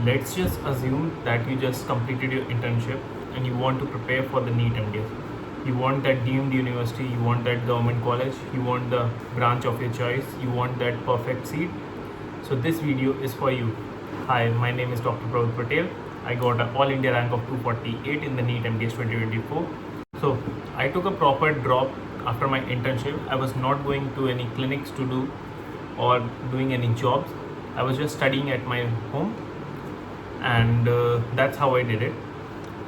Let's just assume that you just completed your internship and you want to prepare for the NEET MDS. You want that deemed university, you want that government college, you want the branch of your choice, you want that perfect seat. So this video is for you. Hi, my name is Dr. Pravit Patel. I got an All India rank of 248 in the NEET MDS 2024. So I took a proper drop after my internship. I was not going to any clinics to do or doing any jobs. I was just studying at my home, and that's how I did it.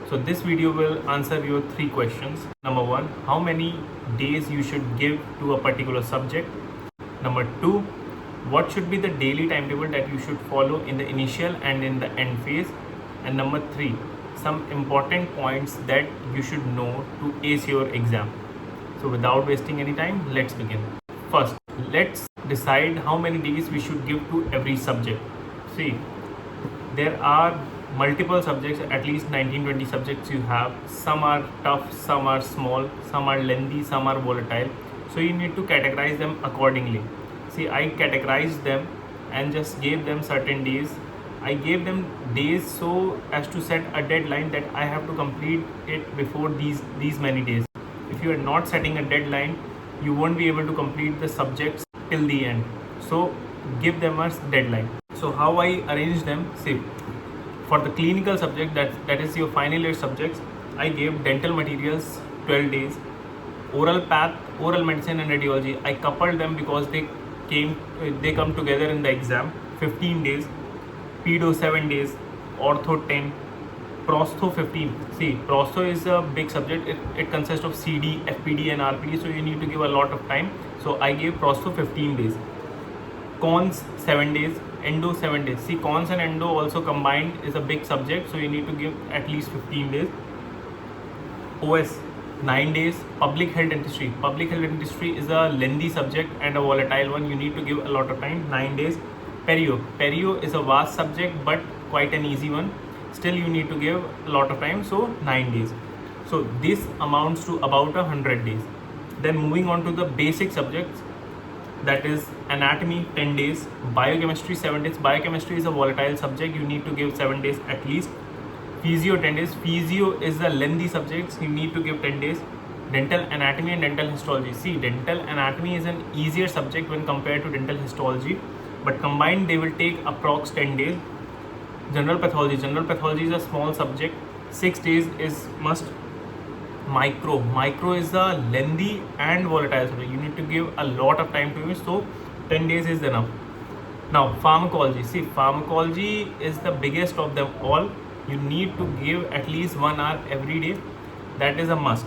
So this video will answer your 3 questions. Number 1, how many days you should give to a particular subject. Number 2, what should be the daily timetable that you should follow in the initial and in the end phase. And number 3, some important points that you should know to ace your exam. So without wasting any time, let's begin. First, let's decide how many days we should give to every subject. See, there are multiple subjects, at least 19-20 subjects you have. Some are tough, some are small, some are lengthy, some are volatile. So you need to categorize them accordingly. See, I categorized them and just gave them certain days. I gave them days so as to set a deadline that I have to complete it before these many days. If you are not setting a deadline, you won't be able to complete the subjects till the end. So give them a deadline. So how I arrange them, see, for the clinical subject, that is your final year subjects, I gave dental materials 12 days, oral path, oral medicine and radiology, I coupled them because they come together in the exam, 15 days, pedo 7 days, ortho 10, prostho 15. See, prostho is a big subject. It consists of CD, FPD and RPD, so you need to give a lot of time. So I gave prostho 15 days, cons 7 days, endo 7 days. See, cons and endo also combined is a big subject, so you need to give at least 15 days. OS 9 days. Public health dentistry. Public health dentistry is a lengthy subject and a volatile one. You need to give a lot of time, 9 days. Perio is a vast subject but quite an easy one. Still you need to give a lot of time, so 9 days. So this amounts to about 100 days. Then moving on to the basic subjects, that is anatomy 10 days, biochemistry 7 days. Biochemistry is a volatile subject, you need to give 7 days at least. Physio 10 days. Physio is a lengthy subject, you need to give 10 days. Dental anatomy and dental histology. See, dental anatomy is an easier subject when compared to dental histology, but combined they will take approx 10 days. General pathology. General pathology is a small subject, 6 days is must. Micro is a lengthy and volatile subject, you need to give a lot of time to it, so 10 days is enough. Now pharmacology. See, pharmacology is the biggest of them all. You need to give at least 1 hour every day, that is a must.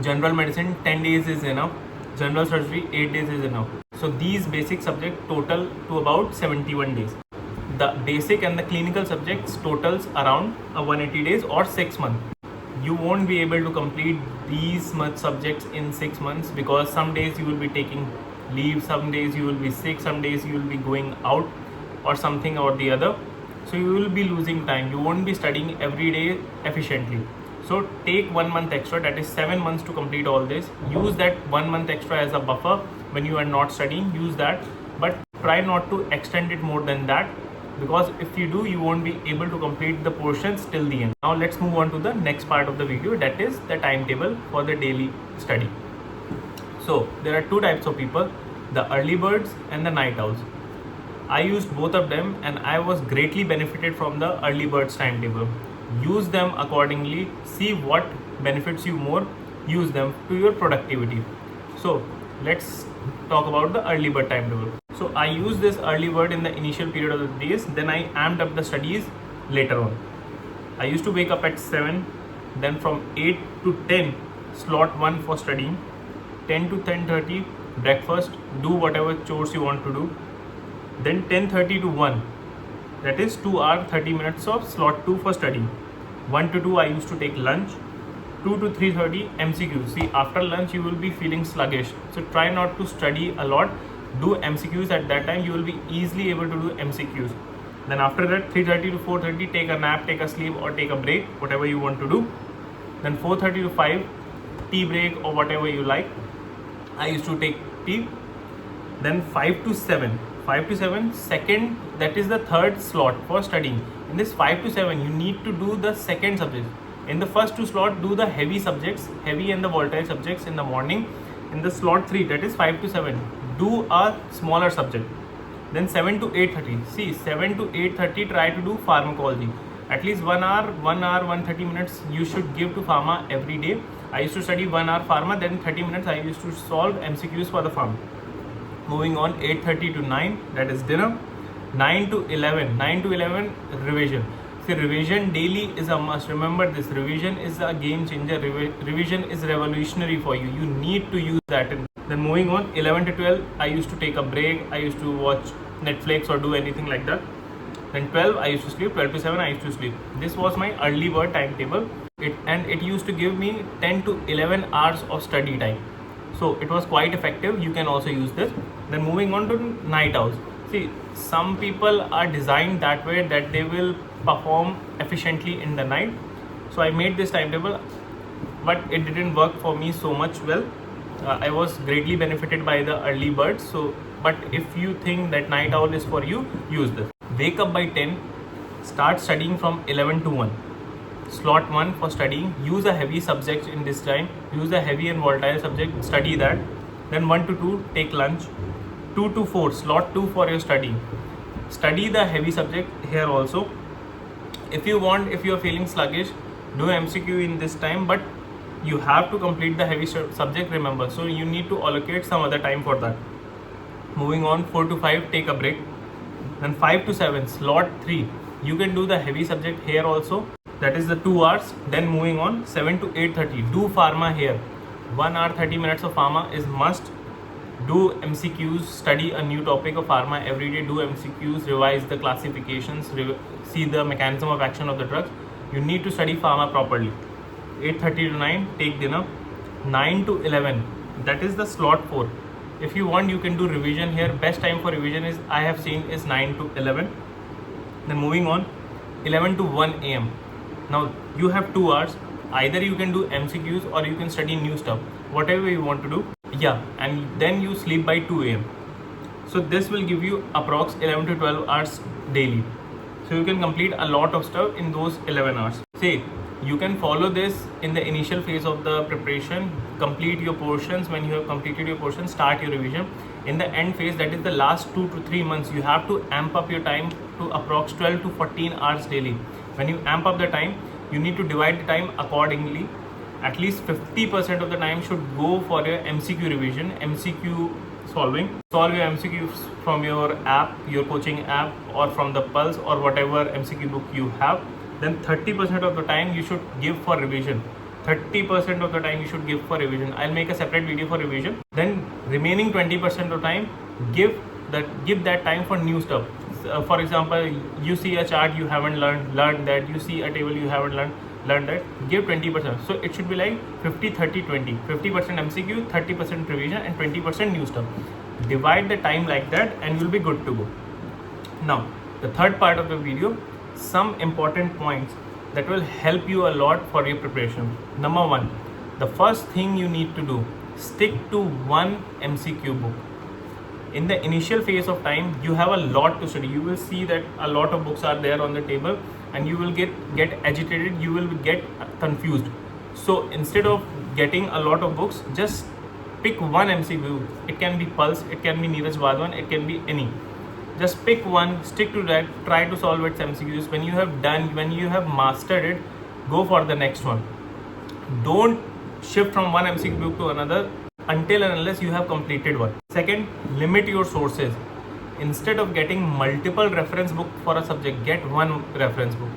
General medicine 10 days is enough. General surgery 8 days is enough. So these basic subjects total to about 71 days. The basic and the clinical subjects totals around 180 days or 6 months. You won't be able to complete these much subjects in 6 months because some days you will be taking leave, some days you will be sick, some days you will be going out or something or the other. So you will be losing time. You won't be studying every day efficiently. So take 1 month extra, that is 7 months to complete all this. Use that 1 month extra as a buffer when you are not studying, use that, but try not to extend it more than that, because if you do, you won't be able to complete the portions till the end. Now let's move on to the next part of the video, that is the timetable for the daily study. So there are 2 types of people, the early birds and the night owls. I used both of them and I was greatly benefited from the early birds timetable. Use them accordingly, see what benefits you more, use them to your productivity. So let's talk about the early bird timetable. So I used this early bird in the initial period of the days, then I amped up the studies later on. I used to wake up at 7, then from 8 to 10 slot 1 for studying, 10 to 10:30 breakfast, do whatever chores you want to do, then 10:30 to 1, that is 2 hours 30 minutes of slot 2 for studying. 1 to 2 I used to take lunch, 2 to 3:30 MCQs. See, after lunch you will be feeling sluggish, so try not to study a lot, do MCQs at that time, you will be easily able to do MCQs. Then after that 3:30 to 4:30 take a nap, take a sleep or take a break, whatever you want to do. Then 4:30 to 5 tea break or whatever you like. I used to take tea. Then 5 to 7 5 to 7, second, that is the third slot for studying. In this 5 to 7, you need to do the second subject. In the first two slot, do the heavy subjects, heavy and the volatile subjects in the morning. In the slot 3, that is 5 to 7, do a smaller subject. Then 7 to 8:30. See, 7 to 8:30, try to do pharmacology. At least 1 hour, 130 minutes you should give to pharma every day. I used to study 1 hour pharma, then 30 minutes I used to solve MCQs for the pharma. Moving on, 8:30 to 9, that is dinner. 9 to 11, revision. See, revision daily is a must. Remember this, revision is a game changer. Revision is revolutionary for you. You need to use that. Then moving on, 11 to 12, I used to take a break. I used to watch Netflix or do anything like that. Then 12, I used to sleep. 12 to 7, I used to sleep. This was my early bird timetable. It used to give me 10 to 11 hours of study time. So it was quite effective. You can also use this. Then moving on to night owls. See, some people are designed that way that they will perform efficiently in the night. So I made this timetable, but it didn't work for me so much well. I was greatly benefited by the early birds. So, but if you think that night owl is for you, use this. Wake up by 10, start studying from 11 to 1. Slot 1 for studying, use a heavy subject in this time, use a heavy and volatile subject, study that. Then 1 to 2, take lunch. 2 to 4, slot 2 for your study. Study the heavy subject here also. If you want, if you are feeling sluggish, do MCQ in this time, but you have to complete the heavy subject, remember. So you need to allocate some other time for that. Moving on, 4 to 5, take a break. Then 5 to 7, slot 3, you can do the heavy subject here also. That is the 2 hours. Then moving on, 7 to 8:30, do pharma here. 1 hour 30 minutes of pharma is must. Do MCQs, study a new topic of pharma every day. Do MCQs, revise the classifications, see the mechanism of action of the drugs. You need to study pharma properly. 8:30 to 9, take dinner. 9 to 11, that is the slot 4. If you want, you can do revision here. Best time for revision is, I have seen, is 9 to 11. Then moving on, 11 to 1 AM. Now you have 2 hours. Either you can do MCQs or you can study new stuff, whatever you want to do. Yeah, and then you sleep by 2 AM. So this will give you approx 11 to 12 hours daily. So you can complete a lot of stuff in those 11 hours. Say, you can follow this in the initial phase of the preparation, complete your portions. When you have completed your portions, start your revision. In the end phase, that is the last 2 to 3 months, you have to amp up your time to approx 12 to 14 hours daily. When you amp up the time, you need to divide the time accordingly. At least 50% of the time should go for your MCQ revision, MCQ solving. Solve your MCQs from your app, your coaching app, or from the Pulse or whatever MCQ book you have. Then 30% of the time you should give for revision. 30% of the time you should give for revision. I'll make a separate video for revision. Then remaining 20% of time, give that time for new stuff. For example, you see a chart you haven't learned that. You see a table you haven't learned that. Give 20%. So it should be like 50, 30, 20. 50% MCQ, 30% revision, and 20% new stuff. Divide the time like that and you'll be good to go. Now, the third part of the video, some important points that will help you a lot for your preparation. Number 1, the first thing you need to do, stick to one MCQ book. In the initial phase of time, you have a lot to study. You will see that a lot of books are there on the table and you will get agitated, you will get confused. So instead of getting a lot of books, just pick one MCQ. It can be Pulse, it can be Neeraj Wadhwan, it can be any. Just pick one, stick to that, try to solve its MCQs. When you have done, when you have mastered it, go for the next one. Don't shift from one MCQ book to another until and unless you have completed one. Second, limit your sources. Instead of getting multiple reference book for a subject, get one reference book.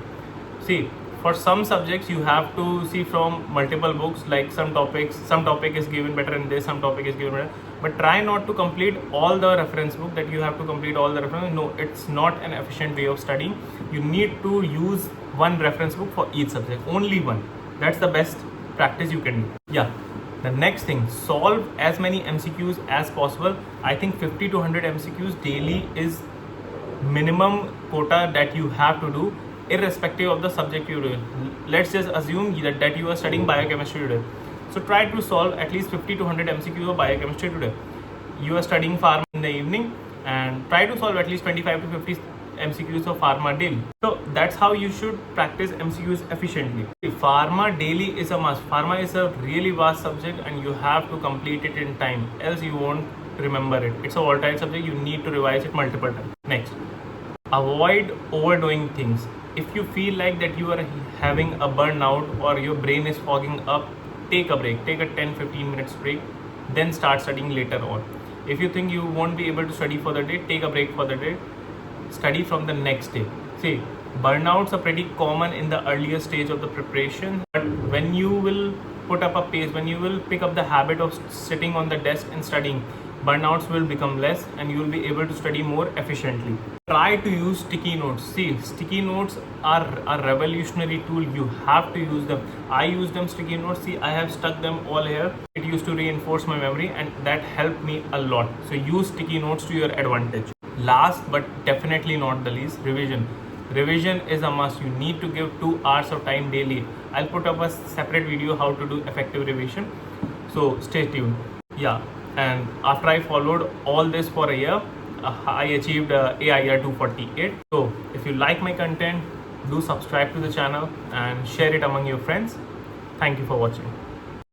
See, for some subjects you have to see from multiple books, like some topic is given better in this, some topic is given better, but try not to complete all the reference book, that you have to complete all the reference. No, it's not an efficient way of studying. You need to use one reference book for each subject, only one. That's the best practice you can do. Yeah. The next thing, solve as many MCQs as possible. I think 50 to 100 MCQs daily is minimum quota that you have to do, irrespective of the subject you're doing. Let's just assume that you are studying biochemistry today. So try to solve at least 50 to 100 MCQs of biochemistry today. You are studying pharma in the evening. and try to solve at least 25 to 50 MCQs of pharma daily. So that's how you should practice MCQs efficiently. Pharma daily is a must. Pharma is a really vast subject and you have to complete it in time, else you won't remember it. It's a volatile subject, you need to revise it multiple times. Next, avoid overdoing things. If you feel like that you are having a burnout or your brain is fogging up, take a break, take a 10-15 minutes break, then start studying later on. If you think you won't be able to study for the day, take a break for the day, study from the next day. See, burnouts are pretty common in the earlier stage of the preparation, but when you will put up a pace, when you will pick up the habit of sitting on the desk and studying, burnouts will become less and you will be able to study more efficiently. Try to use sticky notes. See, sticky notes are a revolutionary tool. You have to use them. I use them, sticky notes. See, I have stuck them all here. It used to reinforce my memory and that helped me a lot. So use sticky notes to your advantage. Last but definitely not the least, revision. Revision is a must. You need to give 2 hours of time daily. I'll put up a separate video how to do effective revision. So stay tuned. Yeah. And after I followed all this for a year, I achieved AIR-248. So if you like my content, do subscribe to the channel and share it among your friends. Thank you for watching.